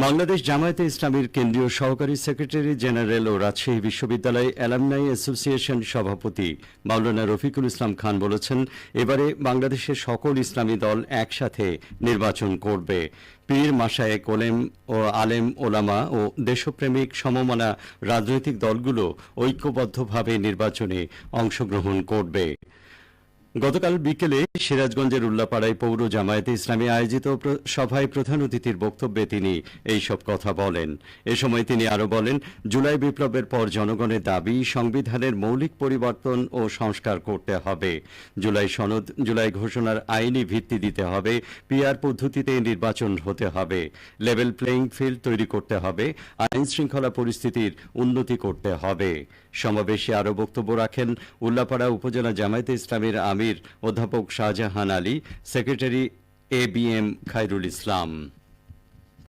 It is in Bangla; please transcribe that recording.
বাংলাদেশ জামায়াতে ইসলামীর কেন্দ্রীয় সহকারী সেক্রেটারি জেনারেল ও রাজশাহী বিশ্ববিদ্যালয় অ্যালামনাই অ্যাসোসিয়েশন সভাপতি মাওলানা রফিকুল ইসলাম খান বলেছেন, এবারে বাংলাদেশের সকল ইসলামী দল একসাথে নির্বাচন করবে। পীর মাশায়েখ ও আলেম ওলামা ও দেশপ্রেমিক সমমনা রাজনৈতিক দলগুলো ঐক্যবদ্ধভাবে নির্বাচনে অংশগ্রহণ করবে। গতকাল বিকেলে সিরাজগঞ্জের উল্লাপাড়ায় পৌর জামায়াতে ইসলামী আয়োজিত সভায় প্রধান অতিথির বক্তব্যে তিনি এইসব কথা বলেন। এ সময় তিনি আরও বলেন, জুলাই বিপ্লবের পর জনগণের দাবি সংবিধানের মৌলিক পরিবর্তন ও সংস্কার করতে হবে। জুলাই ঘোষণার আইনি ভিত্তি দিতে হবে। পিআর পদ্ধতিতে নির্বাচন হতে হবে। লেভেল প্লেয়িং ফিল্ড তৈরি করতে হবে। আইন শৃঙ্খলা পরিস্থিতির উন্নতি করতে হবে। সমাবেশে আরও বক্তব্য রাখেন উল্লাপাড়া উপজেলা জামায়াতে ইসলামীর আমির অধ্যাপক শাহজাহান আলী, সেক্রেটারি ABM খায়রুল ইসলাম।